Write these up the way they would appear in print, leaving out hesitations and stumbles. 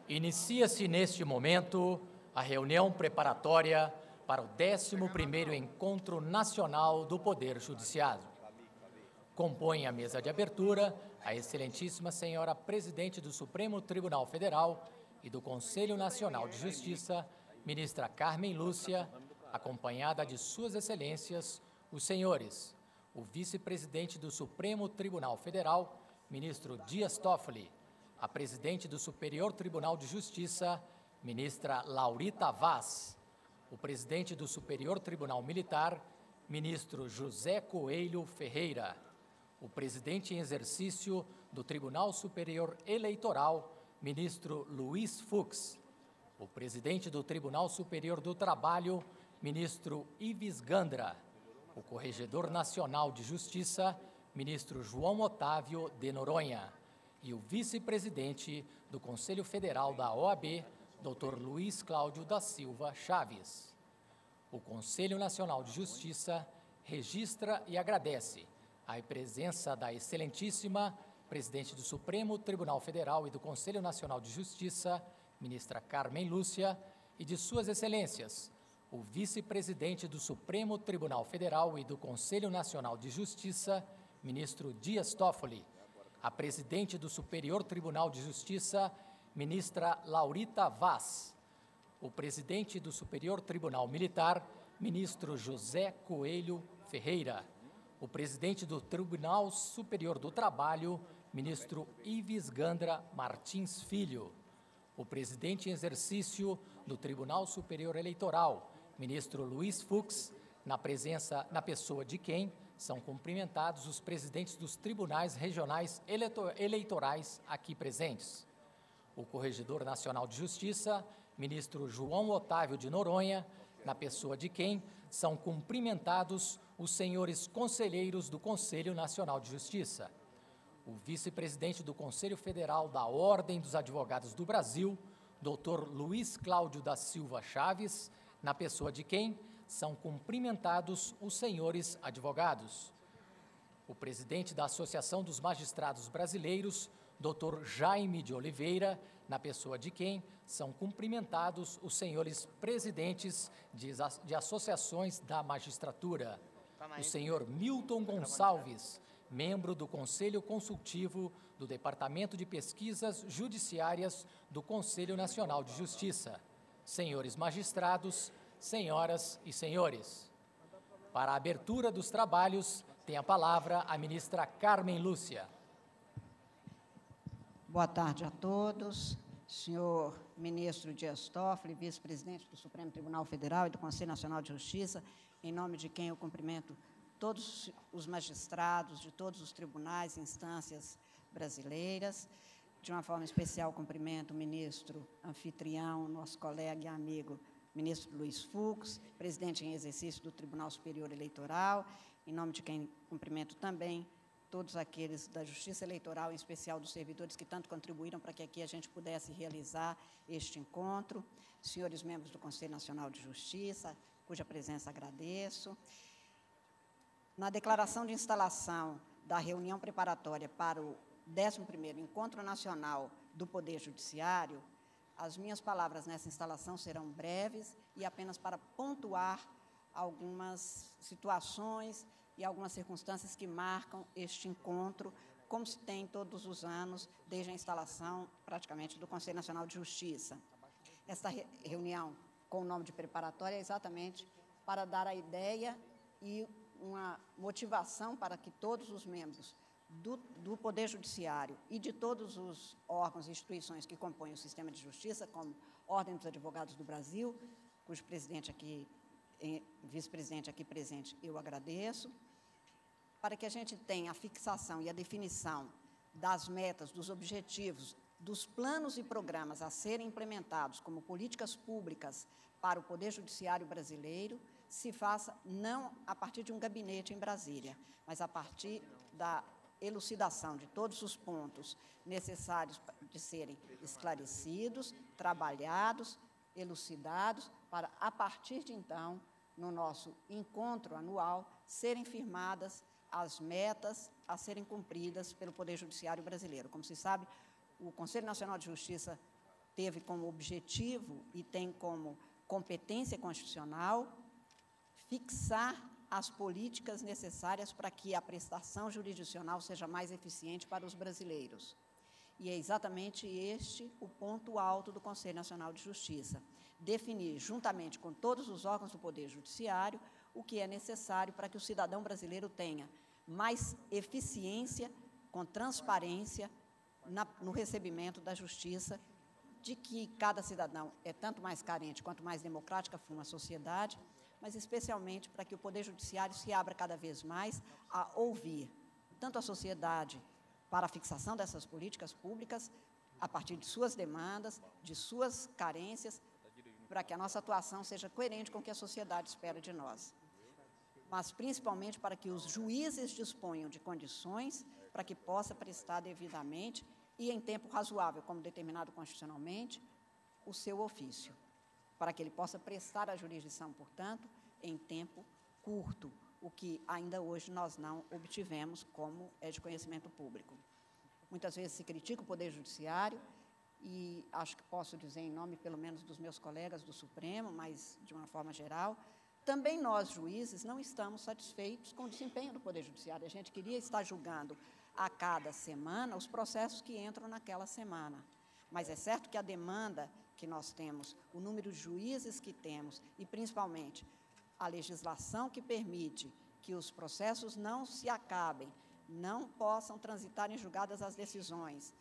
Inicia-se neste momento a reunião preparatória para o 11º Encontro Nacional do Poder Judiciário. Compõe a mesa de abertura a excelentíssima senhora Presidente do Supremo Tribunal Federal e do Conselho Nacional de Justiça, ministra Carmen Lúcia, acompanhada de suas excelências, os senhores, o vice-presidente do Supremo Tribunal Federal, ministro Dias Toffoli, a presidente do Superior Tribunal de Justiça, ministra Laurita Vaz, o presidente do Superior Tribunal Militar, ministro José Coelho Ferreira, o presidente em exercício do Tribunal Superior Eleitoral, ministro Luiz Fux, o presidente do Tribunal Superior do Trabalho, ministro Ives Gandra, o Corregedor Nacional de Justiça, ministro João Otávio de Noronha, e o vice-presidente do Conselho Federal da OAB, Dr. Luiz Cláudio da Silva Chaves. O Conselho Nacional de Justiça registra e agradece a presença da excelentíssima presidente do Supremo Tribunal Federal e do Conselho Nacional de Justiça, ministra Carmen Lúcia, e de suas excelências, o vice-presidente do Supremo Tribunal Federal e do Conselho Nacional de Justiça, ministro Dias Toffoli, a presidente do Superior Tribunal de Justiça, ministra Laurita Vaz, o presidente do Superior Tribunal Militar, ministro José Coelho Ferreira, o presidente do Tribunal Superior do Trabalho, ministro Ives Gandra Martins Filho, o presidente em exercício do Tribunal Superior Eleitoral, ministro Luiz Fux, na pessoa de quem são cumprimentados os presidentes dos tribunais regionais eleitorais aqui presentes. O Corregedor Nacional de Justiça, ministro João Otávio de Noronha, na pessoa de quem são cumprimentados os senhores conselheiros do Conselho Nacional de Justiça. O vice-presidente do Conselho Federal da Ordem dos Advogados do Brasil, Dr. Luiz Cláudio da Silva Chaves, na pessoa de quem são cumprimentados os senhores advogados. O presidente da Associação dos Magistrados Brasileiros, Dr. Jaime de Oliveira, na pessoa de quem são cumprimentados os senhores presidentes de associações da magistratura. O senhor Milton Gonçalves, membro do Conselho Consultivo do Departamento de Pesquisas Judiciárias do Conselho Nacional de Justiça. Senhores magistrados, senhoras e senhores. Para a abertura dos trabalhos, tem a palavra a ministra Carmen Lúcia. Boa tarde a todos. Senhor ministro Dias Toffoli, vice-presidente do Supremo Tribunal Federal e do Conselho Nacional de Justiça, em nome de quem eu cumprimento todos os magistrados de todos os tribunais e instâncias brasileiras. De uma forma especial, cumprimento o ministro anfitrião, nosso colega e amigo, ministro Luiz Fux, presidente em exercício do Tribunal Superior Eleitoral, em nome de quem cumprimento também todos aqueles da Justiça Eleitoral, em especial dos servidores que tanto contribuíram para que aqui a gente pudesse realizar este encontro, senhores membros do Conselho Nacional de Justiça, cuja presença agradeço. Na declaração de instalação da reunião preparatória para o 11º Encontro Nacional do Poder Judiciário, as minhas palavras nessa instalação serão breves e apenas para pontuar algumas situações e algumas circunstâncias que marcam este encontro, como se tem todos os anos, desde a instalação, praticamente, do Conselho Nacional de Justiça. Esta reunião, com o nome de preparatória, é exatamente para dar a ideia e uma motivação para que todos os membros do Poder Judiciário e de todos os órgãos e instituições que compõem o sistema de justiça, como Ordem dos Advogados do Brasil, cujo presidente aqui, vice-presidente aqui presente, eu agradeço, para que a gente tenha a fixação e a definição das metas, dos objetivos, dos planos e programas a serem implementados como políticas públicas para o Poder Judiciário brasileiro, se faça não a partir de um gabinete em Brasília, mas a partir da elucidação de todos os pontos necessários de serem esclarecidos, trabalhados, elucidados, para, a partir de então, no nosso encontro anual, serem firmadas as metas a serem cumpridas pelo Poder Judiciário brasileiro. Como se sabe, o Conselho Nacional de Justiça teve como objetivo e tem como competência constitucional fixar as políticas necessárias para que a prestação jurisdicional seja mais eficiente para os brasileiros. E é exatamente este o ponto alto do Conselho Nacional de Justiça: definir, juntamente com todos os órgãos do Poder Judiciário, o que é necessário para que o cidadão brasileiro tenha mais eficiência, com transparência, no recebimento da justiça, de que cada cidadão é tanto mais carente quanto mais democrática for uma sociedade, mas especialmente para que o Poder Judiciário se abra cada vez mais a ouvir tanto a sociedade para a fixação dessas políticas públicas, a partir de suas demandas, de suas carências, para que a nossa atuação seja coerente com o que a sociedade espera de nós. Mas, principalmente, para que os juízes disponham de condições para que possa prestar devidamente e em tempo razoável, como determinado constitucionalmente, o seu ofício, para que ele possa prestar a jurisdição, portanto, em tempo curto, o que ainda hoje nós não obtivemos, como é de conhecimento público. Muitas vezes se critica o Poder Judiciário, e acho que posso dizer em nome, pelo menos, dos meus colegas do Supremo, mas de uma forma geral, também nós, juízes, não estamos satisfeitos com o desempenho do Poder Judiciário. A gente queria estar julgando a cada semana os processos que entram naquela semana. Mas é certo que a demanda que nós temos, o número de juízes que temos e, principalmente, a legislação que permite que os processos não se acabem, não possam transitar em julgadas as decisões,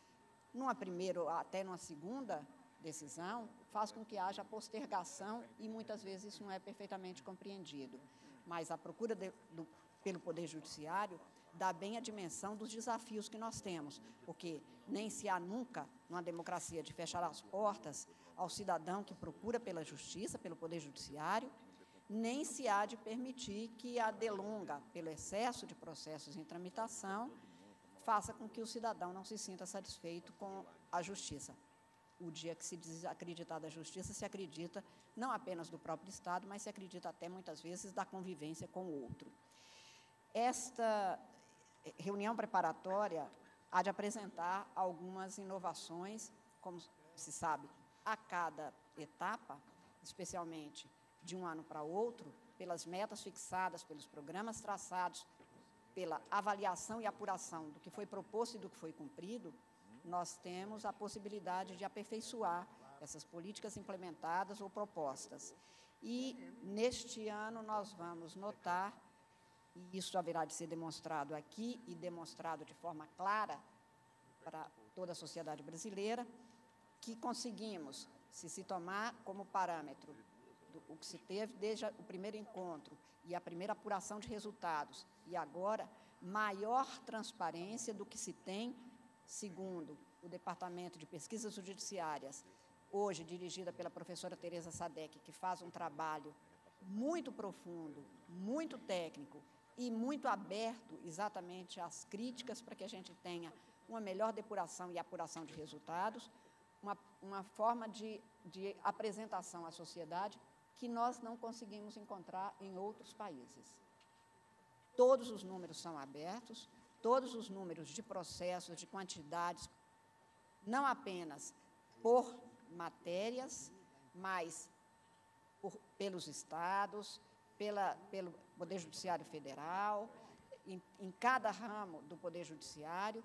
numa primeira ou até numa segunda decisão, faz com que haja postergação e, muitas vezes, isso não é perfeitamente compreendido. Mas a procura pelo Poder Judiciário dá bem a dimensão dos desafios que nós temos, porque nem se há nunca, numa democracia, de fechar as portas ao cidadão que procura pela justiça, pelo Poder Judiciário, nem se há de permitir que a delonga, pelo excesso de processos em tramitação, faça com que o cidadão não se sinta satisfeito com a justiça. O dia que se diz acreditar da justiça, se acredita não apenas do próprio Estado, mas se acredita até, muitas vezes, da convivência com o outro. Esta reunião preparatória há de apresentar algumas inovações, como se sabe, a cada etapa, especialmente de um ano para outro, pelas metas fixadas, pelos programas traçados, pela avaliação e apuração do que foi proposto e do que foi cumprido, nós temos a possibilidade de aperfeiçoar essas políticas implementadas ou propostas. E, neste ano, nós vamos notar, e isso haverá de ser demonstrado aqui e demonstrado de forma clara para toda a sociedade brasileira, que conseguimos, se tomar como parâmetro o que se teve desde o primeiro encontro e a primeira apuração de resultados, e agora maior transparência do que se tem, segundo o Departamento de Pesquisas Judiciárias, hoje dirigida pela professora Tereza Sadek, que faz um trabalho muito profundo, muito técnico e muito aberto exatamente às críticas para que a gente tenha uma melhor depuração e apuração de resultados, uma forma de apresentação à sociedade que nós não conseguimos encontrar em outros países. Todos os números são abertos, todos os números de processos, de quantidades, não apenas por matérias, mas pelos estados, pelo Poder Judiciário Federal, em cada ramo do Poder Judiciário,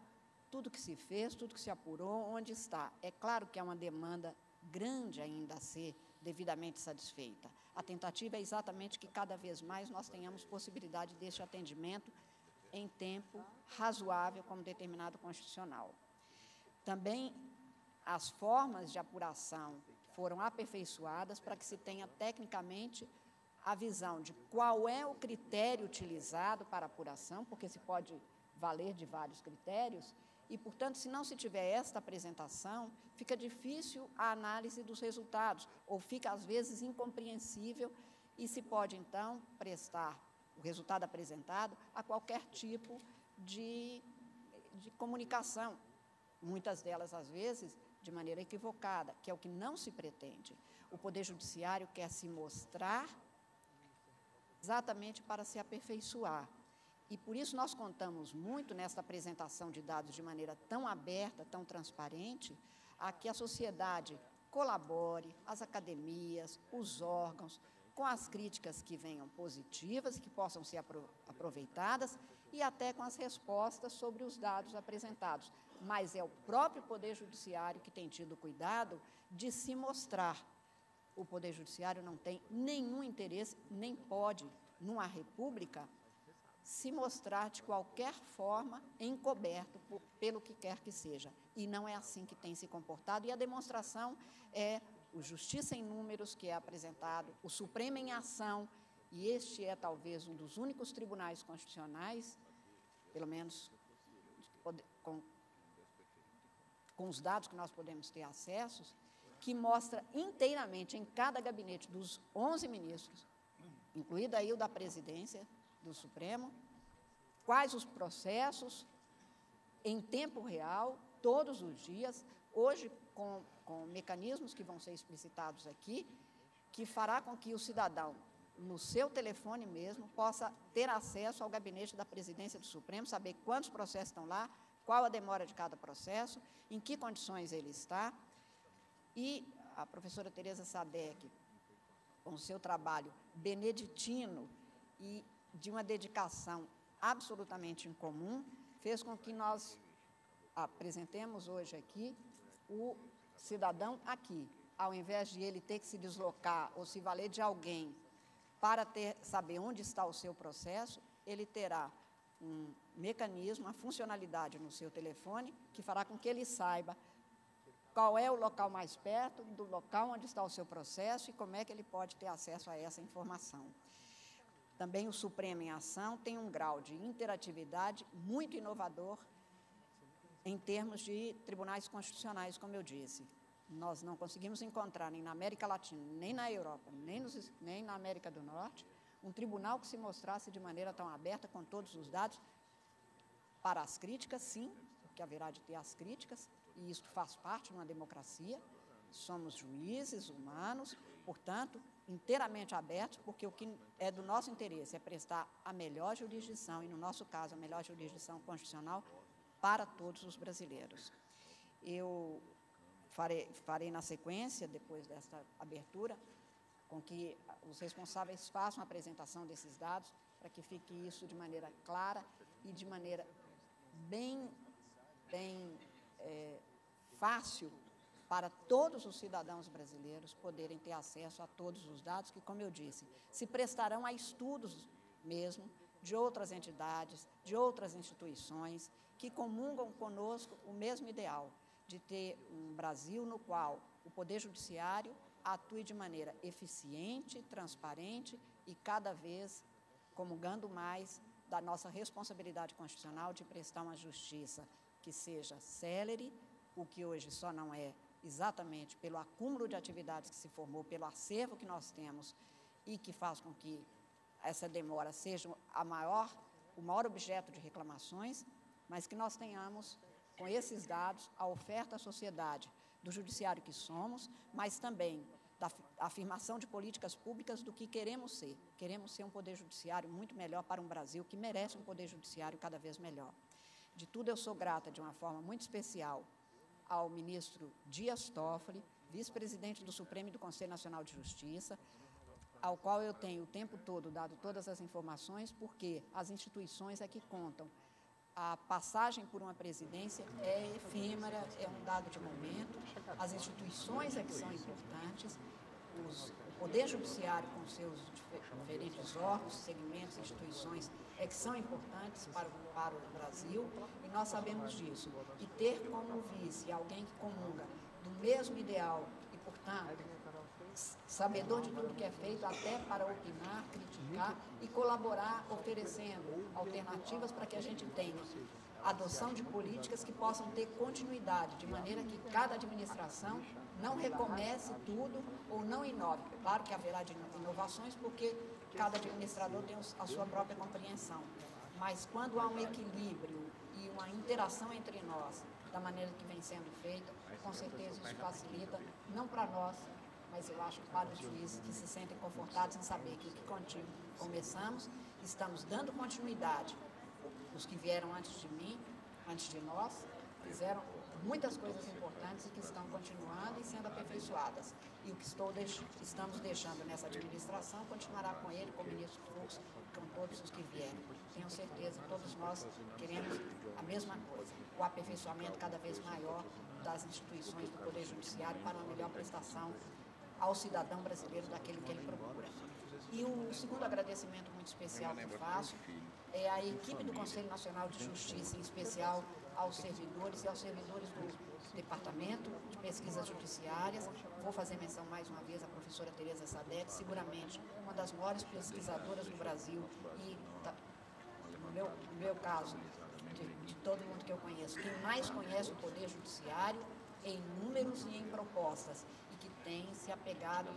tudo que se fez, tudo que se apurou, onde está. É claro que há uma demanda grande ainda a ser devidamente satisfeita. A tentativa é exatamente que cada vez mais nós tenhamos possibilidade deste atendimento em tempo razoável, como determinado constitucional. Também as formas de apuração foram aperfeiçoadas para que se tenha tecnicamente a visão de qual é o critério utilizado para a apuração, porque se pode valer de vários critérios, e, portanto, se não se tiver esta apresentação, fica difícil a análise dos resultados, ou fica, às vezes, incompreensível, e se pode, então, prestar o resultado apresentado a qualquer tipo de comunicação, muitas delas, às vezes, de maneira equivocada, que é o que não se pretende. O Poder Judiciário quer se mostrar exatamente para se aperfeiçoar. E, por isso, nós contamos muito nesta apresentação de dados de maneira tão aberta, tão transparente, a que a sociedade colabore, as academias, os órgãos, com as críticas que venham positivas e que possam ser aproveitadas e até com as respostas sobre os dados apresentados. Mas é o próprio Poder Judiciário que tem tido cuidado de se mostrar. O Poder Judiciário não tem nenhum interesse, nem pode, numa república, se mostrar de qualquer forma encoberto pelo que quer que seja. E não é assim que tem se comportado, e a demonstração é o Justiça em Números, que é apresentado, o Supremo em Ação, e este é talvez um dos únicos tribunais constitucionais, pelo menos com os dados que nós podemos ter acesso, que mostra inteiramente em cada gabinete dos 11 ministros, incluído aí o da presidência do Supremo, quais os processos em tempo real, todos os dias, hoje com mecanismos que vão ser explicitados aqui, que fará com que o cidadão, no seu telefone mesmo, possa ter acesso ao gabinete da presidência do Supremo, saber quantos processos estão lá, qual a demora de cada processo, em que condições ele está. E a professora Tereza Sadek, com o seu trabalho beneditino e de uma dedicação absolutamente incomum, fez com que nós apresentemos hoje aqui o cidadão aqui, ao invés de ele ter que se deslocar ou se valer de alguém para saber onde está o seu processo, ele terá um mecanismo, uma funcionalidade no seu telefone que fará com que ele saiba qual é o local mais perto do local onde está o seu processo e como é que ele pode ter acesso a essa informação. Também o Supremo em Ação tem um grau de interatividade muito inovador em termos de tribunais constitucionais, como eu disse. Nós não conseguimos encontrar nem na América Latina, nem na Europa, nem na América do Norte, um tribunal que se mostrasse de maneira tão aberta, com todos os dados, para as críticas, sim, porque haverá de ter as críticas, e isso faz parte de uma democracia. Somos juízes humanos, portanto, inteiramente abertos, porque o que é do nosso interesse é prestar a melhor jurisdição, e no nosso caso, a melhor jurisdição constitucional para todos os brasileiros. Eu farei na sequência, depois desta abertura, com que os responsáveis façam a apresentação desses dados, para que fique isso de maneira clara e de maneira bem fácil para todos os cidadãos brasileiros poderem ter acesso a todos os dados que, como eu disse, se prestarão a estudos mesmo de outras entidades, de outras instituições, que comungam conosco o mesmo ideal, de ter um Brasil no qual o Poder Judiciário atue de maneira eficiente, transparente e cada vez comungando mais da nossa responsabilidade constitucional de prestar uma justiça que seja célere, o que hoje só não é exatamente pelo acúmulo de atividades que se formou, pelo acervo que nós temos e que faz com que essa demora seja o maior objeto de reclamações, mas que nós tenhamos, com esses dados, a oferta à sociedade do judiciário que somos, mas também da afirmação de políticas públicas do que queremos ser. Queremos ser um poder judiciário muito melhor para um Brasil que merece um poder judiciário cada vez melhor. De tudo, eu sou grata de uma forma muito especial ao ministro Dias Toffoli, vice-presidente do Supremo e do Conselho Nacional de Justiça, ao qual eu tenho o tempo todo dado todas as informações, porque as instituições é que contam. A passagem por uma presidência é efêmera, é um dado de momento, as instituições é que são importantes, o Poder Judiciário com seus diferentes órgãos, segmentos, instituições, é que são importantes para o Brasil, e nós sabemos disso. E ter como vice alguém que comunga do mesmo ideal e, portanto, sabedor de tudo que é feito, até para opinar, criticar e colaborar, oferecendo alternativas para que a gente tenha adoção de políticas que possam ter continuidade, de maneira que cada administração não recomece tudo ou não inove. Claro que haverá de inovações, porque cada administrador tem a sua própria compreensão. Mas quando há um equilíbrio e uma interação entre nós, da maneira que vem sendo feita, com certeza isso facilita, não para nós, mas eu acho que para os juízes que se sentem confortados em saber que o que começamos, estamos dando continuidade. Os que vieram antes de mim, antes de nós, fizeram muitas coisas importantes e que estão continuando e sendo aperfeiçoadas. E o que estamos deixando nessa administração continuará com ele, com o ministro Fux, com todos os que vierem. Tenho certeza, todos nós queremos a mesma coisa, o aperfeiçoamento cada vez maior das instituições do Poder Judiciário para uma melhor prestação ao cidadão brasileiro daquele que ele procura. E o segundo agradecimento muito especial que eu faço é à equipe do Conselho Nacional de Justiça, em especial aos servidores e aos servidores do Departamento de Pesquisas Judiciárias. Vou fazer menção mais uma vez à professora Tereza Sadete, seguramente uma das maiores pesquisadoras do Brasil e, no meu caso, de todo mundo que eu conheço, quem mais conhece o Poder Judiciário em números e em propostas, e que tem se apegado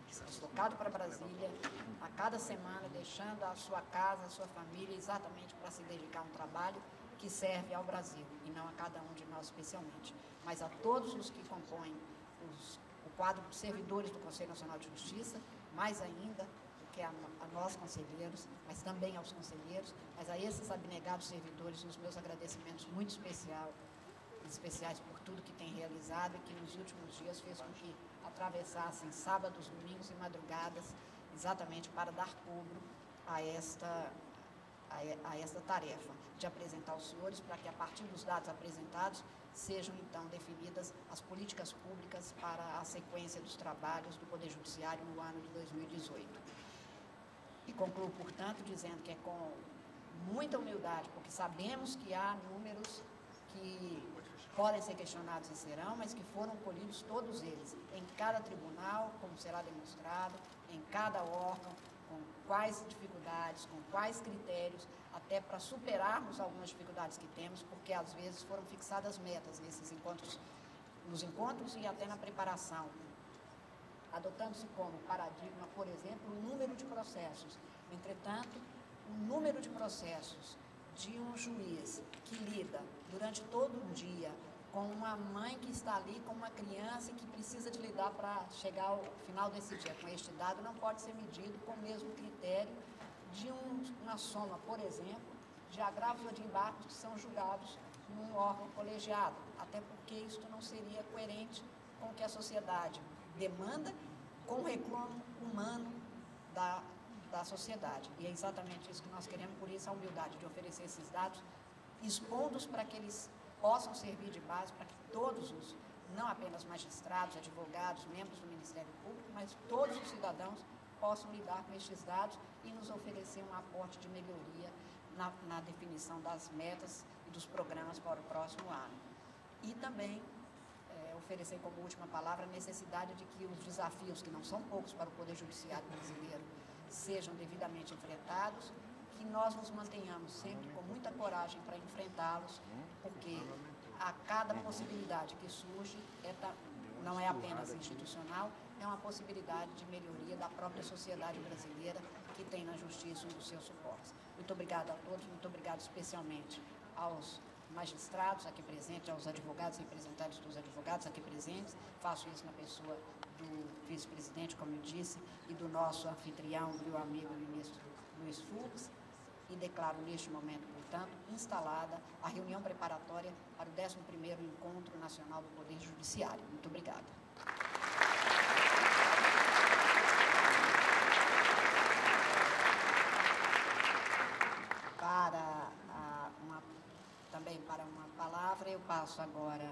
e se deslocado para Brasília a cada semana, deixando a sua casa, a sua família, exatamente para se dedicar a um trabalho que serve ao Brasil, e não a cada um de nós especialmente, mas a todos os que compõem o quadro de servidores do Conselho Nacional de Justiça, mais ainda do que a nós conselheiros, mas também aos conselheiros, mas a esses abnegados servidores, os meus agradecimentos muito especiais por tudo que tem realizado e que nos últimos dias fez com que atravessassem sábados, domingos e madrugadas, exatamente para dar cobro a esta tarefa de apresentar aos senhores, para que a partir dos dados apresentados sejam então definidas as políticas públicas para a sequência dos trabalhos do Poder Judiciário no ano de 2018. E concluo, portanto, dizendo que é com muita humildade, porque sabemos que há números que podem ser questionados e serão, mas que foram colhidos todos eles, em cada tribunal, como será demonstrado, em cada órgão, com quais dificuldades, com quais critérios, até para superarmos algumas dificuldades que temos, porque às vezes foram fixadas metas nesses encontros, nos encontros e até na preparação, adotando-se como paradigma, por exemplo, o número de processos. Entretanto, o número de processos de um juiz que lida durante todo um dia com uma mãe que está ali com uma criança e que precisa de lidar para chegar ao final desse dia com este dado, não pode ser medido com o mesmo critério de uma soma, por exemplo, de agravos ou de embargos que são julgados num órgão colegiado, até porque isso não seria coerente com o que a sociedade demanda, com o reclamo humano da sociedade. E é exatamente isso que nós queremos, por isso a humildade de oferecer esses dados, expondo-os para que eles possam servir de base para que todos os, não apenas magistrados, advogados, membros do Ministério Público, mas todos os cidadãos possam lidar com estes dados e nos oferecer um aporte de melhoria na definição das metas e dos programas para o próximo ano. E também oferecer como última palavra a necessidade de que os desafios, que não são poucos para o Poder Judiciário brasileiro, sejam devidamente enfrentados, que nós nos mantenhamos sempre com muita coragem para enfrentá-los, porque a cada possibilidade que surge, não é apenas institucional, é uma possibilidade de melhoria da própria sociedade brasileira que tem na justiça um dos seus suportes. Muito obrigada a todos, muito obrigado especialmente aos magistrados aqui presentes, aos advogados, representantes dos advogados aqui presentes. Faço isso na pessoa do vice-presidente, como eu disse, e do nosso anfitrião, meu amigo ministro Luiz Fux, e declaro neste momento, portanto, instalada a reunião preparatória para o 11º Encontro Nacional do Poder Judiciário. Muito obrigada. Também para uma palavra, eu passo agora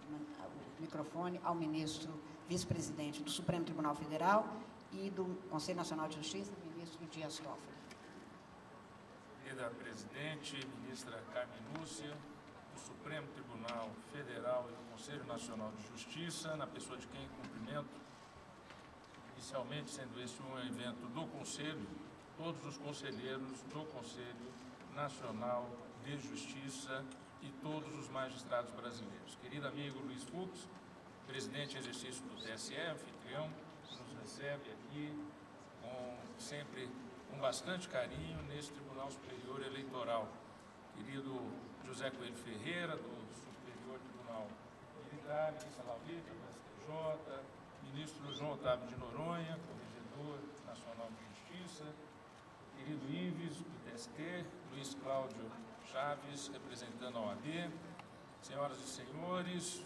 o microfone ao ministro vice-presidente do Supremo Tribunal Federal e do Conselho Nacional de Justiça, ministro Dias Toffoli. Querida presidente, ministra Carmen Lúcia, do Supremo Tribunal Federal e do Conselho Nacional de Justiça, na pessoa de quem cumprimento, inicialmente sendo este um evento do Conselho, todos os conselheiros do Conselho Nacional de Justiça e todos os magistrados brasileiros. Querido amigo Luiz Fux, presidente em exercício do TSE, anfitrião, nos recebe aqui sempre com bastante carinho nesse Tribunal Superior Eleitoral. Querido José Coelho Ferreira, do Superior Tribunal Militar, ministra Laurita, do STJ, ministro João Otávio de Noronha, corregedor nacional de Justiça, querido Ives, do TST, Luiz Cláudio Chaves, representando a OAB, senhoras e senhores,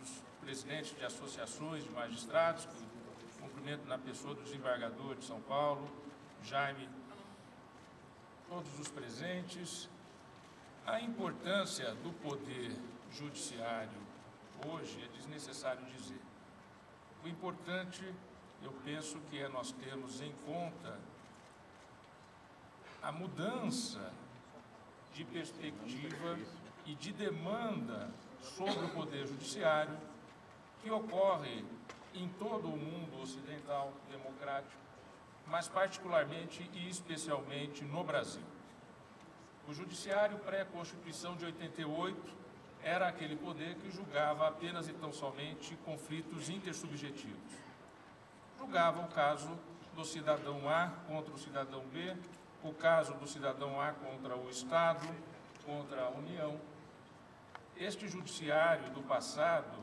os presidentes de associações de magistrados, que cumprimento na pessoa do desembargador de São Paulo, Jaime, todos os presentes. A importância do poder judiciário hoje é desnecessário dizer. O importante, eu penso que é nós termos em conta a mudança de perspectiva e de demanda sobre o poder judiciário que ocorre em todo o mundo ocidental democrático, mas particularmente e especialmente no Brasil. O judiciário pré-Constituição de 88 era aquele poder que julgava apenas e tão somente conflitos intersubjetivos. Julgava o caso do cidadão A contra o cidadão B, o caso do cidadão A contra o Estado, contra a União. Este judiciário do passado,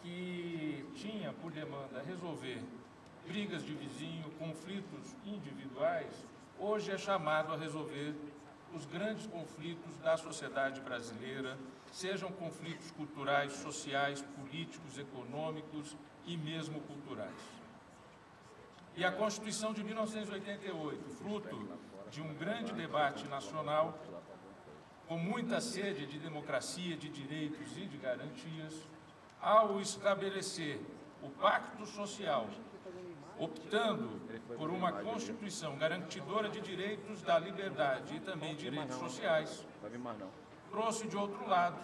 que tinha por demanda resolver brigas de vizinho, conflitos individuais, hoje é chamado a resolver os grandes conflitos da sociedade brasileira, sejam conflitos culturais, sociais, políticos, econômicos e mesmo culturais. E a Constituição de 1988, fruto de um grande debate nacional, com muita sede de democracia, de direitos e de garantias, ao estabelecer o Pacto Social, optando por uma Constituição garantidora de direitos da liberdade e também direitos sociais, trouxe de outro lado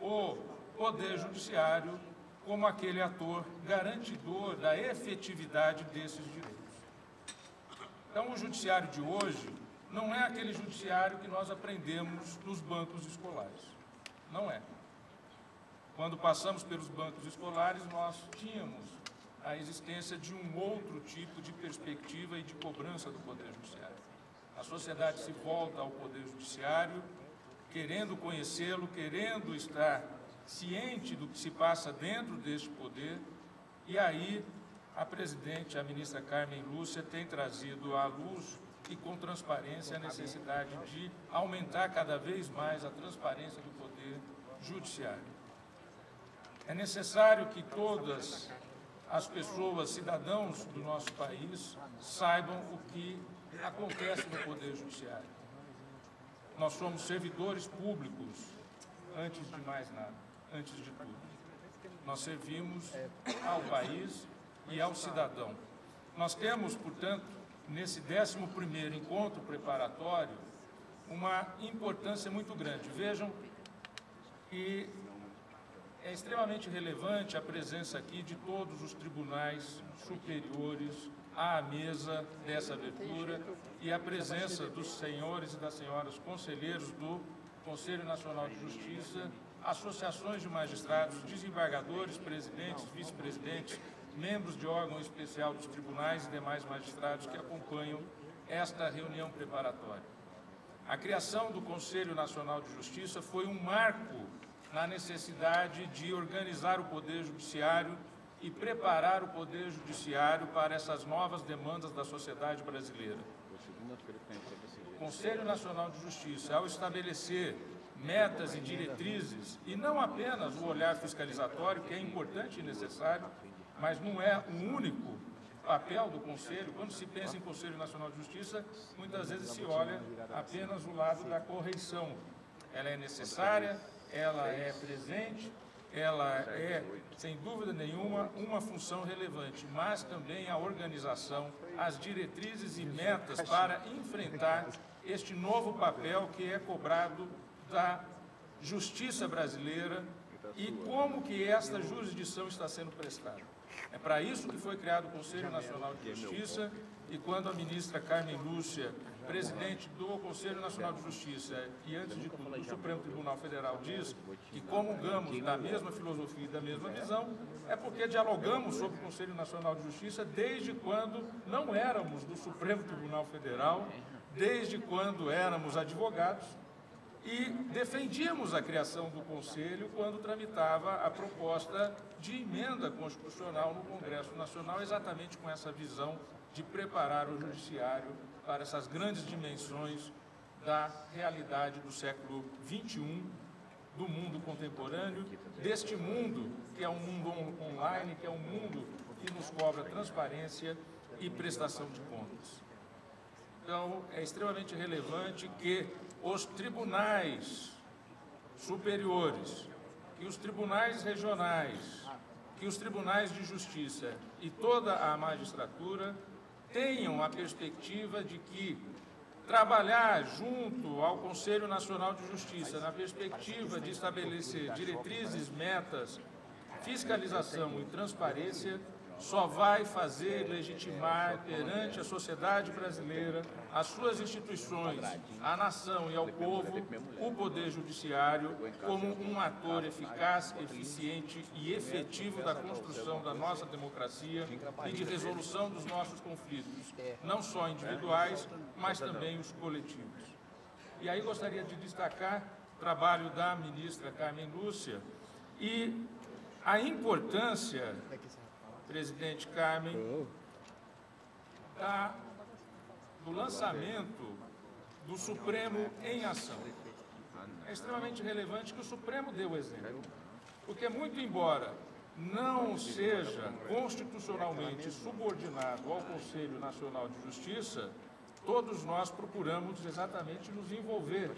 o Poder Judiciário como aquele ator garantidor da efetividade desses direitos. Então, o judiciário de hoje não é aquele judiciário que nós aprendemos nos bancos escolares. Não é. Quando passamos pelos bancos escolares, nós tínhamos a existência de um outro tipo de perspectiva e de cobrança do Poder Judiciário. A sociedade se volta ao Poder Judiciário, querendo conhecê-lo, querendo estar ciente do que se passa dentro deste poder, e aí a presidente, a ministra Carmen Lúcia, tem trazido à luz e com transparência a necessidade de aumentar cada vez mais a transparência do Poder Judiciário. É necessário que todas as pessoas, cidadãos do nosso país, saibam o que acontece no Poder Judiciário. Nós somos servidores públicos, antes de mais nada, antes de tudo. Nós servimos ao país e ao cidadão. Nós temos, portanto, nesse 11º encontro preparatório, uma importância muito grande. Vejam que é extremamente relevante a presença aqui de todos os tribunais superiores à mesa dessa abertura e a presença dos senhores e das senhoras conselheiros do Conselho Nacional de Justiça, associações de magistrados, desembargadores, presidentes, vice-presidentes, membros de órgão especial dos tribunais e demais magistrados que acompanham esta reunião preparatória. A criação do Conselho Nacional de Justiça foi um marco na necessidade de organizar o Poder Judiciário e preparar o Poder Judiciário para essas novas demandas da sociedade brasileira. O Conselho Nacional de Justiça, ao estabelecer metas e diretrizes, e não apenas o olhar fiscalizatório, que é importante e necessário, mas não é o único papel do Conselho. Quando se pensa em Conselho Nacional de Justiça, muitas vezes se olha apenas o lado da correição. Ela é necessária, ela é presente, ela é, sem dúvida nenhuma, uma função relevante, mas também a organização, as diretrizes e metas para enfrentar este novo papel que é cobrado da justiça brasileira e como que esta jurisdição está sendo prestada. É para isso que foi criado o Conselho Nacional de Justiça, e quando a ministra Carmen Lúcia, presidente do Conselho Nacional de Justiça e, antes de tudo, do Supremo Tribunal Federal, diz que comungamos da mesma filosofia e da mesma visão, é porque dialogamos sobre o Conselho Nacional de Justiça desde quando não éramos do Supremo Tribunal Federal, desde quando éramos advogados, e defendíamos a criação do Conselho quando tramitava a proposta de emenda constitucional no Congresso Nacional, exatamente com essa visão de preparar o Judiciário para essas grandes dimensões da realidade do século XXI, do mundo contemporâneo, deste mundo que é um mundo online, que é um mundo que nos cobra transparência e prestação de contas. Então, é extremamente relevante que os tribunais superiores, que os tribunais regionais, que os tribunais de justiça e toda a magistratura tenham a perspectiva de que trabalhar junto ao Conselho Nacional de Justiça, na perspectiva de estabelecer diretrizes, metas, fiscalização e transparência, só vai fazer legitimar perante a sociedade brasileira, as suas instituições, a nação e ao povo, o Poder Judiciário como um ator eficaz, eficiente e efetivo da construção da nossa democracia e de resolução dos nossos conflitos, não só individuais, mas também os coletivos. E aí gostaria de destacar o trabalho da ministra Carmen Lúcia e a importância, presidente Carmen, do lançamento do Supremo em ação. É extremamente relevante que o Supremo dê o exemplo, porque muito embora não seja constitucionalmente subordinado ao Conselho Nacional de Justiça, todos nós procuramos exatamente nos envolver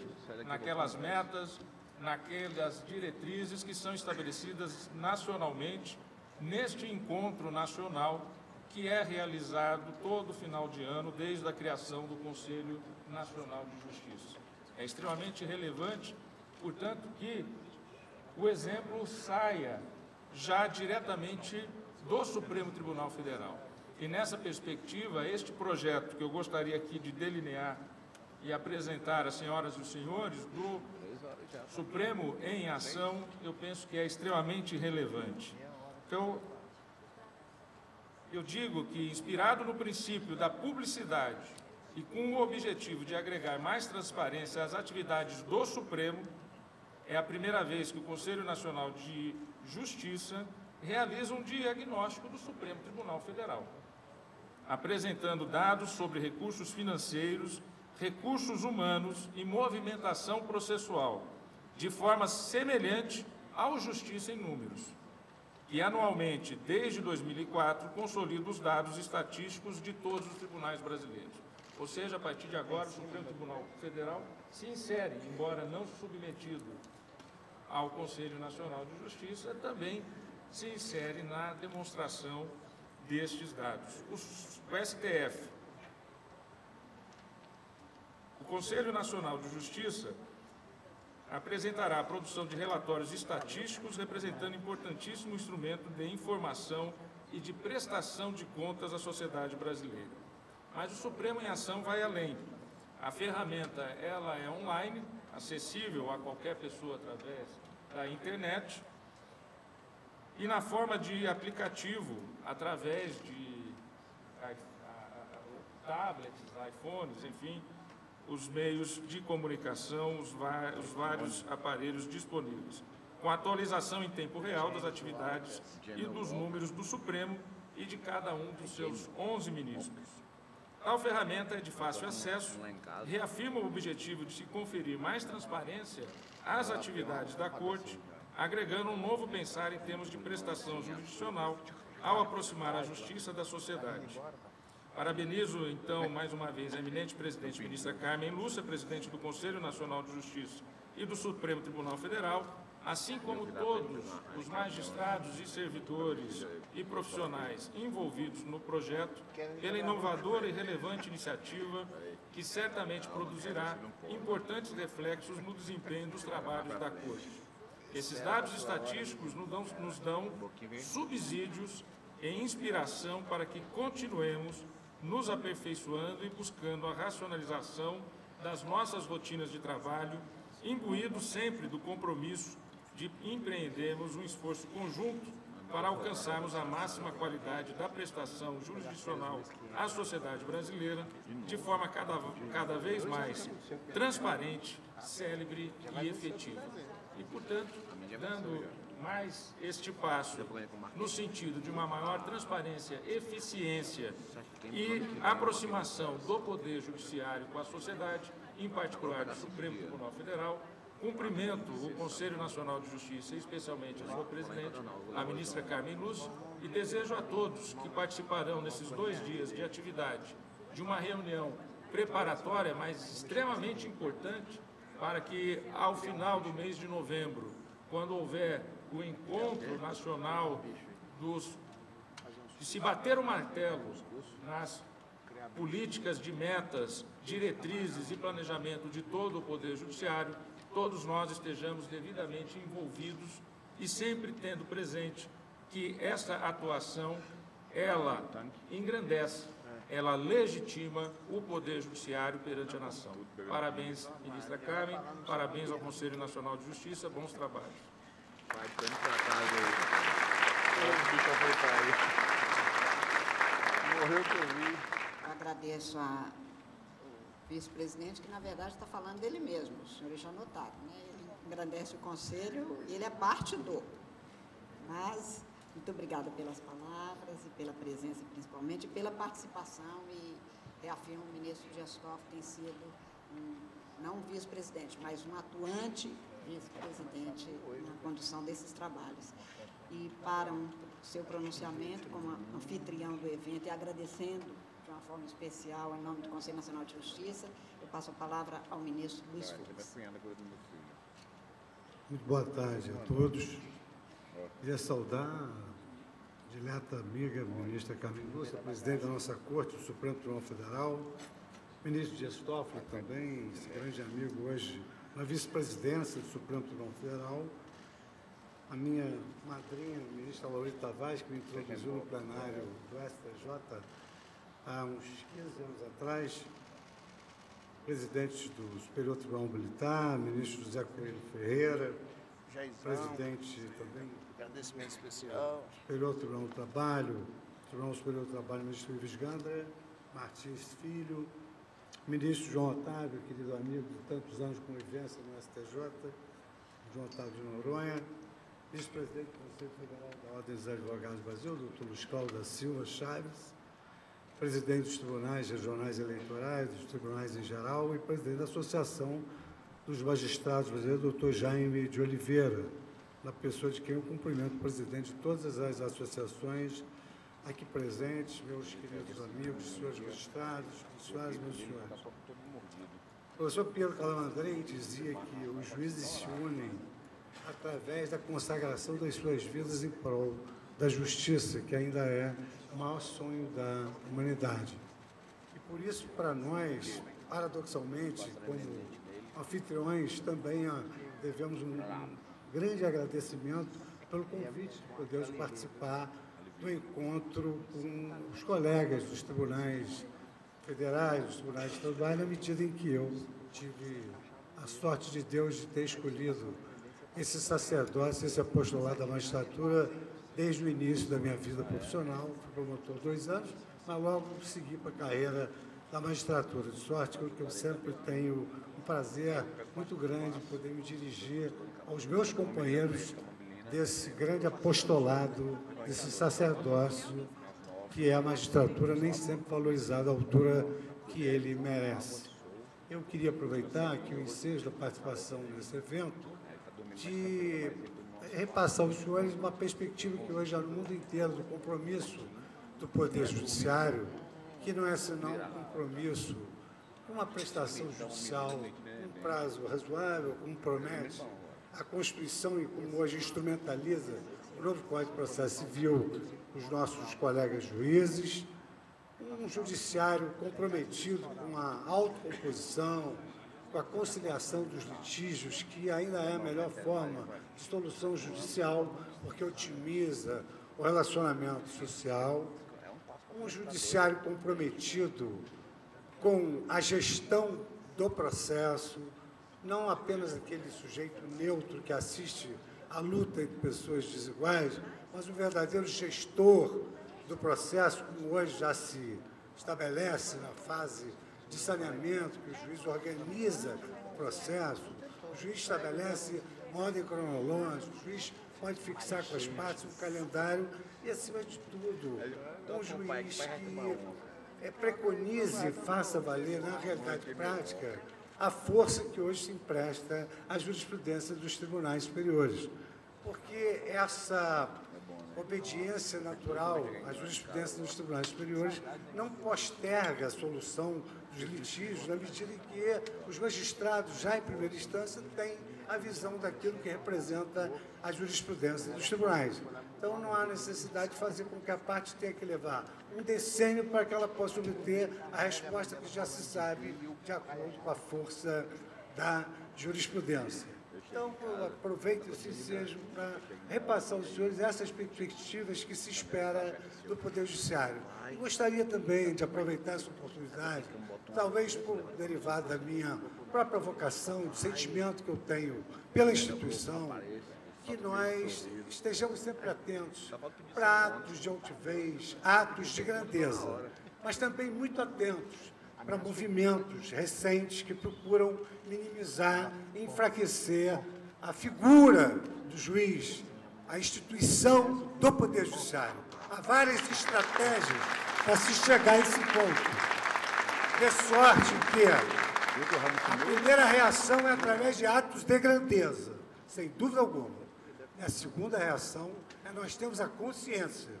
naquelas metas, naquelas diretrizes que são estabelecidas nacionalmente neste encontro nacional que é realizado todo final de ano, desde a criação do Conselho Nacional de Justiça. É extremamente relevante, portanto, que o exemplo saia já diretamente do Supremo Tribunal Federal. E nessa perspectiva, este projeto que eu gostaria aqui de delinear e apresentar às senhoras e os senhores do Supremo em ação, eu penso que é extremamente relevante. Então, eu digo que, inspirado no princípio da publicidade e com o objetivo de agregar mais transparência às atividades do Supremo, é a primeira vez que o Conselho Nacional de Justiça realiza um diagnóstico do Supremo Tribunal Federal, apresentando dados sobre recursos financeiros, recursos humanos e movimentação processual, de forma semelhante ao Justiça em Números. E, anualmente, desde 2004, consolida os dados estatísticos de todos os tribunais brasileiros. Ou seja, a partir de agora, o Supremo Tribunal Federal se insere, embora não submetido ao Conselho Nacional de Justiça, também se insere na demonstração destes dados. O STF, o Conselho Nacional de Justiça, apresentará a produção de relatórios estatísticos representando importantíssimo instrumento de informação e de prestação de contas à sociedade brasileira. Mas o Supremo em Ação vai além. A ferramenta ela é online, acessível a qualquer pessoa através da internet e na forma de aplicativo, através de tablets, iPhones, enfim, os meios de comunicação, os vários aparelhos disponíveis, com atualização em tempo real das atividades e dos números do Supremo e de cada um dos seus 11 ministros. Tal ferramenta é de fácil acesso, reafirma o objetivo de se conferir mais transparência às atividades da Corte, agregando um novo pensar em termos de prestação jurisdicional ao aproximar a justiça da sociedade. Parabenizo, então, mais uma vez, a eminente presidente ministra Carmen Lúcia, presidente do Conselho Nacional de Justiça e do Supremo Tribunal Federal, assim como todos os magistrados e servidores e profissionais envolvidos no projeto, pela inovadora e relevante iniciativa que certamente produzirá importantes reflexos no desempenho dos trabalhos da Corte. Esses dados estatísticos nos dão subsídios e inspiração para que continuemos nos aperfeiçoando e buscando a racionalização das nossas rotinas de trabalho, imbuídos sempre do compromisso de empreendermos um esforço conjunto para alcançarmos a máxima qualidade da prestação jurisdicional à sociedade brasileira, de forma cada vez mais transparente, célebre e efetiva. E, portanto, dando mais este passo no sentido de uma maior transparência, eficiência e aproximação do Poder Judiciário com a sociedade, em particular do Supremo Tribunal Federal, Cumprimento o Conselho Nacional de Justiça, especialmente a sua presidente, a ministra Carmen Lúcia, e desejo a todos que participarão nesses 2 dias de atividade de uma reunião preparatória, mas extremamente importante, para que, ao final do mês de novembro, quando houver o encontro nacional de se bater o martelo nas políticas de metas, diretrizes e planejamento de todo o Poder Judiciário, todos nós estejamos devidamente envolvidos e sempre tendo presente que essa atuação, ela engrandece, ela legitima o Poder Judiciário perante a nação. Parabéns, ministra Carmen, parabéns ao Conselho Nacional de Justiça, bons trabalhos. Vai ficando pra casa aí. Morreu comigo. Eu agradeço ao vice-presidente, que, na verdade, está falando dele mesmo. Os senhores já notaram, né? Ele engrandece o Conselho e ele é parte do. Mas, muito obrigada pelas palavras e pela presença, principalmente, e pela participação. E reafirmo, o ministro Dias Toffoli tem sido, não um vice-presidente, mas um atuante vice-presidente na condução desses trabalhos. E para o seu pronunciamento como anfitrião do evento e agradecendo de uma forma especial, em nome do Conselho Nacional de Justiça, eu passo a palavra ao ministro Luiz Fux. Muito boa tarde a todos. Queria saudar a dileta amiga, ministra Carmen Lúcia, presidente da nossa Corte, do Supremo Tribunal Federal, ministro Dias Toffoli também, esse grande amigo hoje na vice-presidência do Supremo Tribunal Federal, a minha madrinha, a ministra Laurita Tavares, que me introduziu no plenário do STJ há uns 15 anos atrás, presidente do Superior Tribunal Militar, ministro José Coelho Ferreira, presidente também Agradecimento especial. Superior Tribunal do Trabalho, Tribunal Superior do Trabalho, ministro Ives Gandra, Martins Filho, ministro João Otávio, querido amigo de tantos anos de convivência no STJ, João Otávio de Noronha, vice-presidente do Conselho Federal da Ordem dos Advogados do Brasil, doutor Luiz Cláudio da Silva Chaves, presidente dos tribunais regionais eleitorais, dos tribunais em geral, e presidente da Associação dos Magistrados Brasileiros, doutor Jaime de Oliveira, na pessoa de quem eu cumprimento o presidente de todas as associações aqui presentes, meus queridos amigos, senhores magistrados, senhoras e meus senhores. O professor Pedro Calamandrei dizia que os juízes se unem através da consagração das suas vidas em prol da justiça, que ainda é o maior sonho da humanidade. E por isso, para nós, paradoxalmente, como anfitriões, também devemos um grande agradecimento pelo convite de podermos participar do encontro com os colegas dos tribunais federais, dos tribunais estaduais, na medida em que eu tive a sorte de Deus de ter escolhido esse sacerdócio, esse apostolado da magistratura desde o início da minha vida profissional. Fui promotor 2 anos, mas logo segui para a carreira da magistratura, de sorte que eu sempre tenho um prazer muito grande em poder me dirigir aos meus companheiros desse grande apostolado, desse sacerdócio, que é a magistratura, nem sempre valorizada à altura que ele merece. Eu queria aproveitar aqui o ensejo da participação nesse evento de repassar aos senhores uma perspectiva que hoje há no mundo inteiro do compromisso do Poder Judiciário, que não é senão um compromisso com uma prestação judicial, um prazo razoável, como promete a Constituição e como hoje instrumentaliza o novo Código de Processo Civil, os nossos colegas juízes, um judiciário comprometido com a autocomposição, com a conciliação dos litígios, que ainda é a melhor forma de solução judicial, porque otimiza o relacionamento social, um judiciário comprometido com a gestão do processo, não apenas aquele sujeito neutro que assiste à luta entre pessoas desiguais, mas um verdadeiro gestor do processo, como hoje já se estabelece na fase de saneamento, que o juiz organiza o processo, o juiz estabelece uma ordem cronológica, o juiz pode fixar com as partes um calendário e, acima de tudo, um juiz que preconize e faça valer, na realidade prática, a força que hoje se empresta à jurisprudência dos tribunais superiores. Porque essa obediência natural à jurisprudência dos tribunais superiores não posterga a solução dos litígios, na medida em que os magistrados, já em primeira instância, têm a visão daquilo que representa a jurisprudência dos tribunais. Então, não há necessidade de fazer com que a parte tenha que levar um decênio para que ela possa obter a resposta que já se sabe de acordo com a força da jurisprudência. Então, eu aproveito esse ensejo para repassar aos senhores essas perspectivas que se espera do Poder Judiciário. E gostaria também de aproveitar essa oportunidade, talvez por derivado da minha própria vocação, do sentimento que eu tenho pela instituição, que nós estejamos sempre atentos para atos de altivez, atos de grandeza, mas também muito atentos para movimentos recentes que procuram minimizar e enfraquecer a figura do juiz, a instituição do Poder Judiciário. Há várias estratégias para se chegar a esse ponto. De sorte que a primeira reação é através de atos de grandeza, sem dúvida alguma. E a segunda reação é nós temos a consciência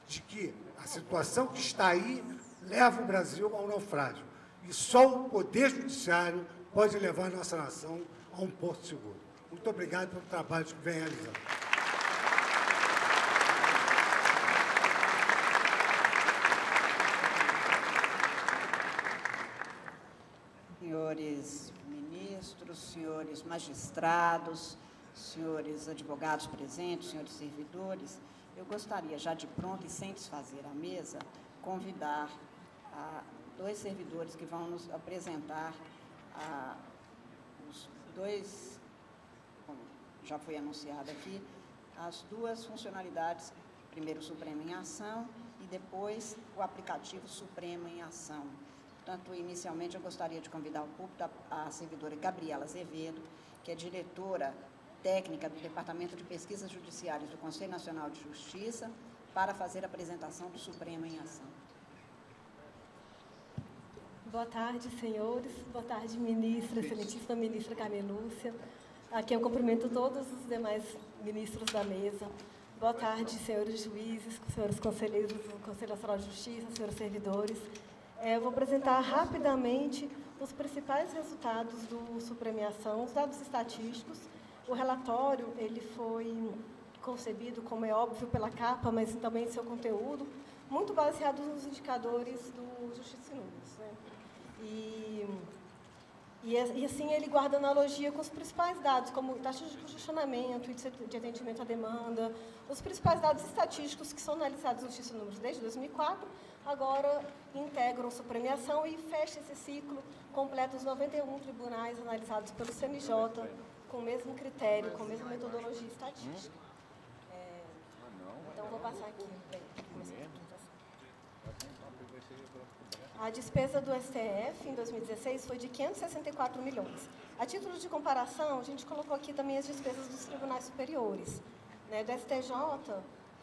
de que a situação que está aí leva o Brasil ao naufrágio. E só o Poder Judiciário pode levar a nossa nação a um porto seguro. Muito obrigado pelo trabalho que vem realizando. Senhores ministros, senhores magistrados, senhores advogados presentes, senhores servidores, eu gostaria, já de pronto e sem desfazer a mesa, convidar dois servidores que vão nos apresentar os dois, como já foi anunciado aqui, as duas funcionalidades, primeiro o Supremo em Ação e depois o aplicativo Supremo em Ação. Portanto, inicialmente, eu gostaria de convidar o público a servidora Gabriela Azevedo, que é diretora técnica do Departamento de Pesquisas Judiciárias do Conselho Nacional de Justiça, para fazer a apresentação do Supremo em Ação. Boa tarde, senhores. Boa tarde, ministra, excelentíssima ministra Carmen Lúcia. Aqui eu cumprimento todos os demais ministros da mesa. Boa tarde, senhores juízes, senhores conselheiros do Conselho Nacional de Justiça, senhores servidores. Eu vou apresentar rapidamente os principais resultados do Supremo em Ação, os dados estatísticos. O relatório ele foi concebido, como é óbvio, pela capa, mas também em seu conteúdo, muito baseado nos indicadores do Justiça e Números, né? E assim ele guarda analogia com os principais dados, como taxa de congestionamento, índice de atendimento à demanda, os principais dados estatísticos que são analisados no Justiça e Números desde 2004, agora integram sua premiação e fecha esse ciclo, completa os 91 tribunais analisados pelo CNJ, com o mesmo critério, com a mesma metodologia estatística. Então, vou passar aqui. A despesa do STF em 2016 foi de 564 milhões. A título de comparação, a gente colocou aqui também as despesas dos tribunais superiores. Né? Do STJ,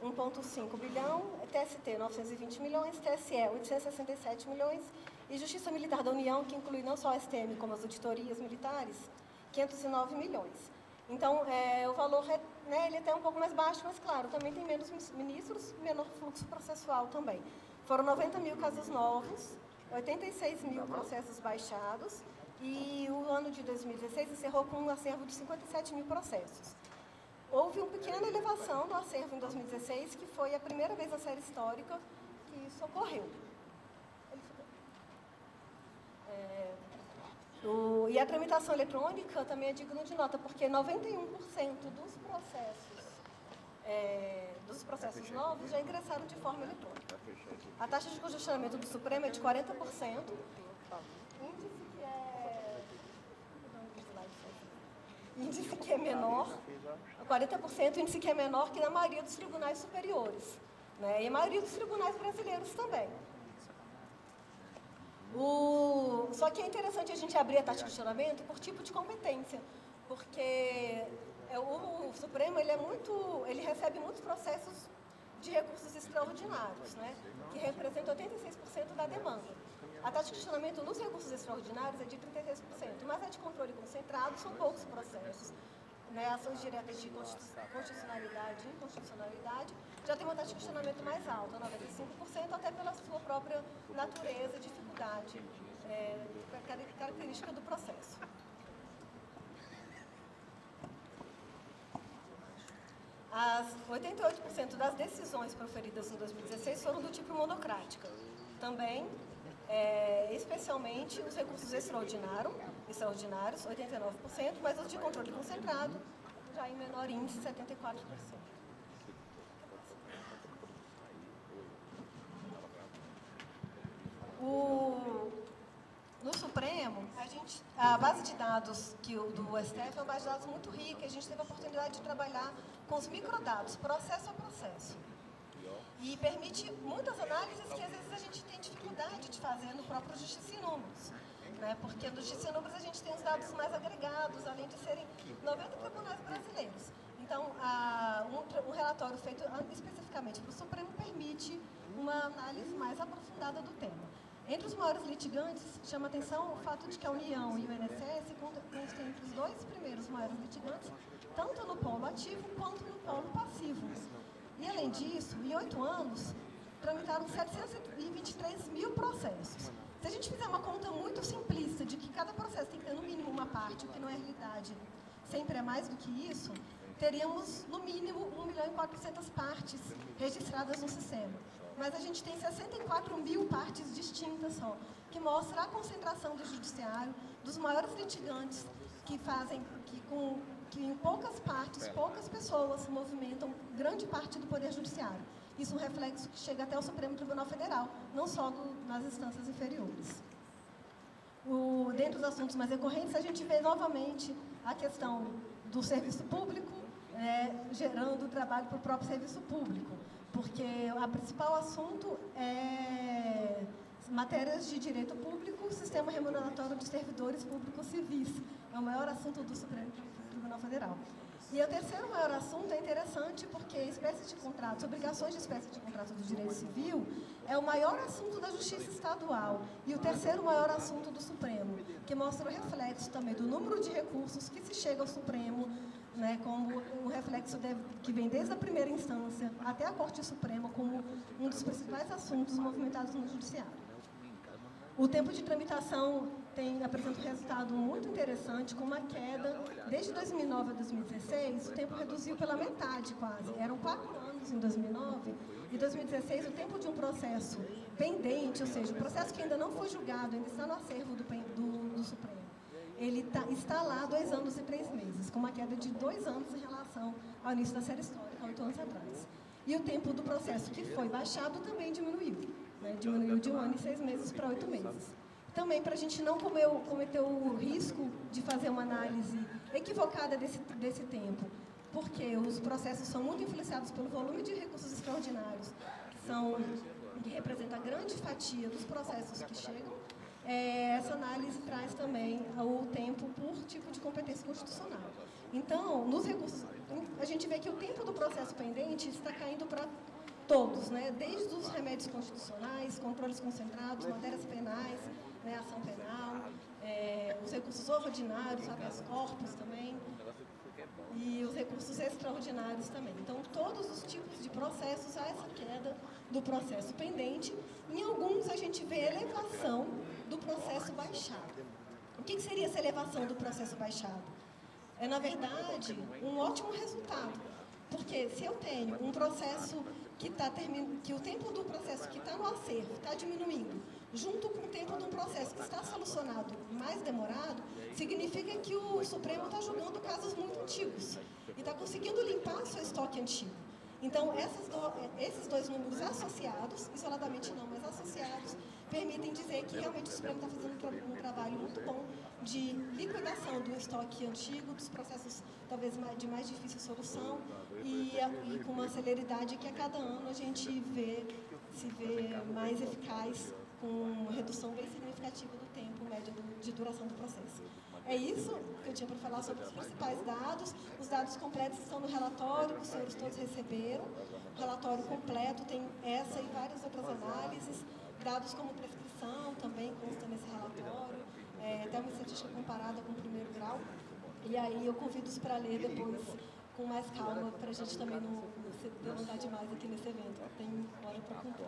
1,5 bilhão, TST, 920 milhões, TSE, 867 milhões, e Justiça Militar da União, que inclui não só a STM, como as auditorias militares, 509 milhões. Então, o valor né, ele é até um pouco mais baixo, mas, claro, também tem menos ministros, menor fluxo processual também. Foram 90 mil casos novos, 86 mil processos baixados, e o ano de 2016 encerrou com um acervo de 57 mil processos. Houve uma pequena elevação do acervo em 2016, que foi a primeira vez na série histórica que isso ocorreu. E a tramitação eletrônica também é digno de nota, porque 91% dos processos novos já ingressaram de forma eletrônica. A taxa de congestionamento do Supremo é de 40%, índice que é menor, 40%, índice que é menor que na maioria dos tribunais superiores, né? E a maioria dos tribunais brasileiros também. Só que é interessante a gente abrir a taxa de questionamento por tipo de competência, porque o Supremo ele recebe muitos processos de recursos extraordinários, né, que representam 86% da demanda. A taxa de questionamento nos recursos extraordinários é de 33%, mas a de controle concentrado são poucos processos. Né, ações diretas de constitucionalidade e inconstitucionalidade já tem uma taxa de questionamento mais alta, 95%, até pela sua própria natureza e dificuldade, característica do processo. As 88% das decisões proferidas em 2016 foram do tipo monocrática. Também, especialmente os recursos extraordinários, 89%, mas os de controle concentrado, já em menor índice, 74%. No Supremo, a base de dados do STF é uma base de dados muito rica, a gente teve a oportunidade de trabalhar com os microdados, processo a processo. E permite muitas análises que às vezes a gente tem dificuldade de fazer no próprio Justiça em Números. Né? Porque no Justiça em Números a gente tem os dados mais agregados, além de serem 90 tribunais brasileiros. Então, um relatório feito especificamente para o Supremo permite uma análise mais aprofundada do tema. Entre os maiores litigantes, chama atenção o fato de que a União e o INSS constam entre os dois primeiros maiores litigantes, tanto no polo ativo quanto no polo passivo. E, além disso, em 8 anos, tramitaram 723 mil processos. Se a gente fizer uma conta muito simplista de que cada processo tem que ter no mínimo uma parte, o que não é realidade, sempre é mais do que isso, teríamos no mínimo 1.400.000 partes registradas no sistema. Mas a gente tem 64 mil partes distintas só, que mostra a concentração do judiciário, dos maiores litigantes que fazem, que em poucas partes, poucas pessoas movimentam grande parte do Poder Judiciário. Isso é um reflexo que chega até o Supremo Tribunal Federal, não só nas instâncias inferiores. Dentre os assuntos mais recorrentes, a gente vê novamente a questão do serviço público, gerando trabalho para o próprio serviço público, porque o principal assunto é matérias de direito público, sistema remuneratório de servidores públicos civis. É o maior assunto do Supremo Tribunal Federal. E o terceiro maior assunto é interessante porque espécies de contratos, obrigações de espécie de contrato do direito civil é o maior assunto da Justiça Estadual e o terceiro maior assunto do Supremo, que mostra o reflexo também do número de recursos que se chega ao Supremo, né, como um reflexo que vem desde a primeira instância até a Corte Suprema como um dos principais assuntos movimentados no Judiciário. O tempo de tramitação apresenta um resultado muito interessante, com uma queda, desde 2009 a 2016, o tempo reduziu pela metade quase. Eram 4 anos em 2009, e em 2016 o tempo de um processo pendente, ou seja, o processo que ainda não foi julgado, ainda está no acervo do Supremo, ele está lá 2 anos e 3 meses, com uma queda de 2 anos em relação ao início da série histórica, 8 anos atrás. E o tempo do processo que foi baixado também diminuiu. Diminuiu de 1 ano e 6 meses para 8 meses. Também para a gente não cometer o risco de fazer uma análise equivocada desse tempo, porque os processos são muito influenciados pelo volume de recursos extraordinários, que representa a grande fatia dos processos que chegam. Essa análise traz também o tempo por tipo de competência constitucional. Então, nos recursos, a gente vê que o tempo do processo pendente está caindo para todos, né? Desde os remédios constitucionais, controles concentrados, matérias penais, né? Ação penal, os recursos ordinários, habeas corpus também, e os recursos extraordinários também. Então, todos os tipos de processos, há essa queda do processo pendente. Em alguns, a gente vê elevação do processo baixado. O que seria essa elevação do processo baixado? É, na verdade, um ótimo resultado. Porque se eu tenho um processo que o tempo do processo que está no acervo está diminuindo, junto com o tempo de um processo que está solucionado mais demorado, significa que o Supremo está julgando casos muito antigos e está conseguindo limpar seu estoque antigo. Então, esses dois números associados, isoladamente não, mas associados, permitem dizer que realmente o Supremo está fazendo um trabalho muito bom de liquidação do estoque antigo, dos processos talvez de mais difícil solução e com uma celeridade que a cada ano a gente se vê mais eficaz, com uma redução bem significativa do tempo médio de duração do processo. É isso que eu tinha para falar sobre os principais dados. Os dados completos estão no relatório, que os senhores todos receberam. O relatório completo tem essa e várias outras análises, dados como prescrição, corrupção também consta nesse relatório, até uma estatística comparada com o primeiro grau. E aí eu convido-os para ler depois com mais calma, para a gente também não se delongar demais aqui nesse evento. Tem hora para cumprir.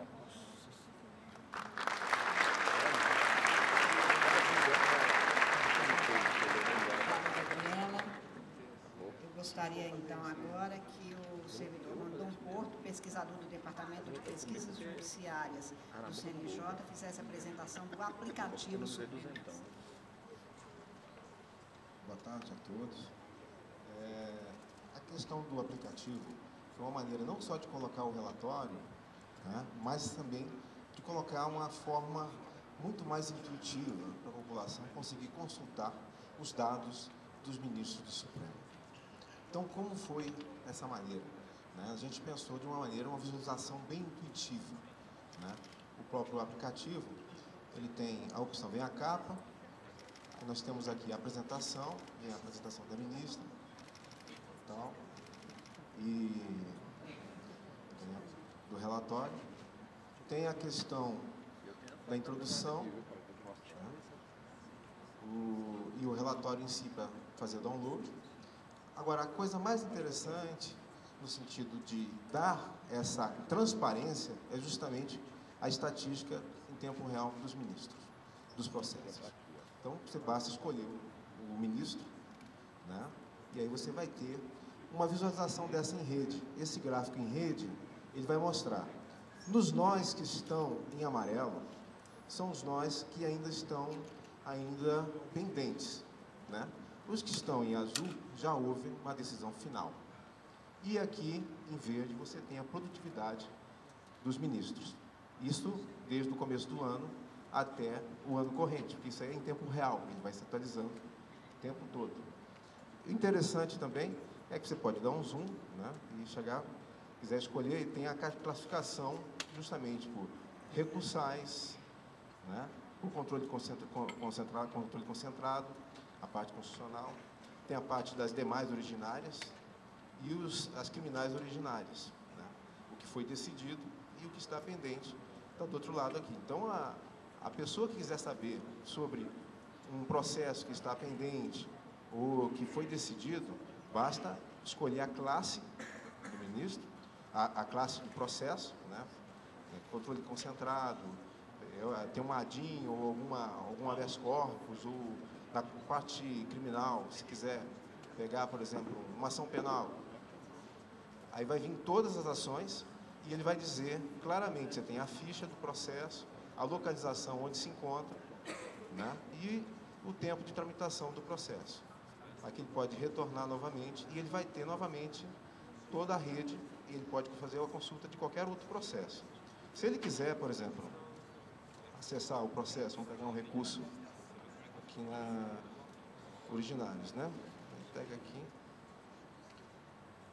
Eu gostaria, então, agora que o servidor Rondon Porto, pesquisador do Departamento de Pesquisas Judiciárias do CNJ, fizesse a apresentação do aplicativo Supremo. Boa tarde a todos. A questão do aplicativo foi uma maneira não só de colocar o relatório, né, mas também de colocar uma forma muito mais intuitiva para a população conseguir consultar os dados dos ministros do Supremo. Então, como foi essa maneira? Né? A gente pensou de uma maneira, uma visualização bem intuitiva. Né? O próprio aplicativo, ele tem a opção, vem a capa, nós temos aqui a apresentação, vem a apresentação da ministra, tal, e do relatório. Tem a questão da introdução, né? E o relatório em si para fazer download. Agora, a coisa mais interessante, no sentido de dar essa transparência, é justamente a estatística em tempo real dos ministros, dos processos. Então, você basta escolher o ministro, né? E aí você vai ter uma visualização dessa em rede. Esse gráfico em rede, ele vai mostrar. Nos nós que estão em amarelo, são os nós que ainda estão pendentes, né? Os que estão em azul, já houve uma decisão final. E aqui, em verde, você tem a produtividade dos ministros. Isso desde o começo do ano até o ano corrente, porque isso aí é em tempo real, ele vai se atualizando o tempo todo. O interessante também é que você pode dar um zoom, né, e chegar, quiser escolher, e tem a classificação justamente por recursais, né, por controle concentrado, a parte constitucional, tem a parte das demais originárias e as criminais originárias, né, o que foi decidido e o que está pendente está do outro lado aqui. Então, a pessoa que quiser saber sobre um processo que está pendente ou que foi decidido, basta escolher a classe do ministro, a classe do processo, né? Controle concentrado, tem uma ADIM ou algum habeas corpus, ou na parte criminal, se quiser pegar, por exemplo, uma ação penal, aí vai vir todas as ações e ele vai dizer claramente, você tem a ficha do processo, a localização onde se encontra, né, e o tempo de tramitação do processo. Aqui ele pode retornar novamente e ele vai ter novamente toda a rede e ele pode fazer a consulta de qualquer outro processo. Se ele quiser, por exemplo, acessar o processo, vamos pegar um recurso aqui na originários, né? Ele pega aqui.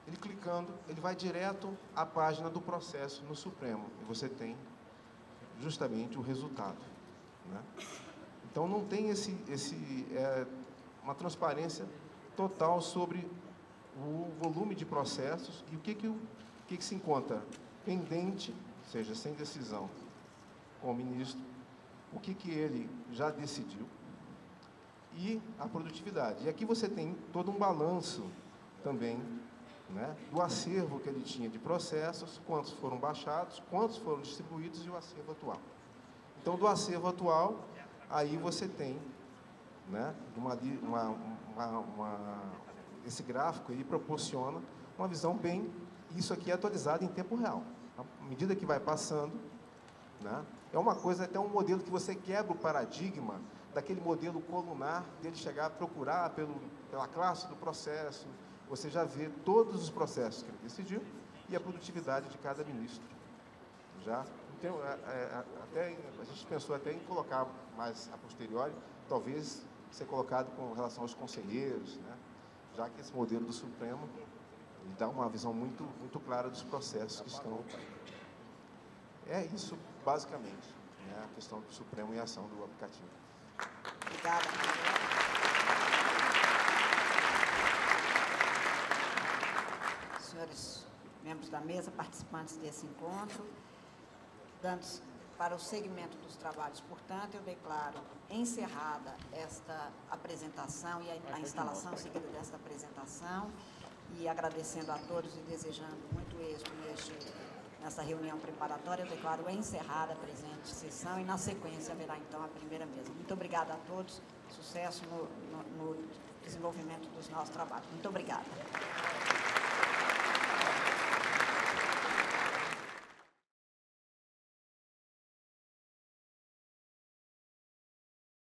Ele clicando, ele vai direto à página do processo no Supremo e você tem justamente o resultado, né? Então não tem uma transparência total sobre o volume de processos e o que se encontra pendente, ou seja, sem decisão com o ministro, o que ele já decidiu e a produtividade. E aqui você tem todo um balanço também, né, do acervo que ele tinha de processos, quantos foram baixados, quantos foram distribuídos e o acervo atual. Então, do acervo atual, aí você tem, né, esse gráfico, ele proporciona uma visão bem, isso aqui é atualizado em tempo real. À medida que vai passando, né, é uma coisa, até um modelo que você quebra o paradigma daquele modelo colunar, dele chegar a procurar pela classe do processo, você já vê todos os processos que ele decidiu e a produtividade de cada ministro. Já, então, até, a gente pensou até em colocar mais a posteriori, talvez ser colocado com relação aos conselheiros, né? Já que esse modelo do Supremo ele dá uma visão muito, muito clara dos processos que estão. É isso, basicamente, né? A questão do Supremo e a ação do aplicativo. Obrigada. Senhores membros da mesa, participantes desse encontro, dando para o segmento dos trabalhos. Portanto, eu declaro encerrada esta apresentação e a instalação seguida desta apresentação, e agradecendo a todos e desejando muito êxito nessa reunião preparatória, eu declaro encerrada a presente sessão e, na sequência, haverá, então, a primeira mesa. Muito obrigada a todos, sucesso no desenvolvimento dos nossos trabalhos. Muito obrigada.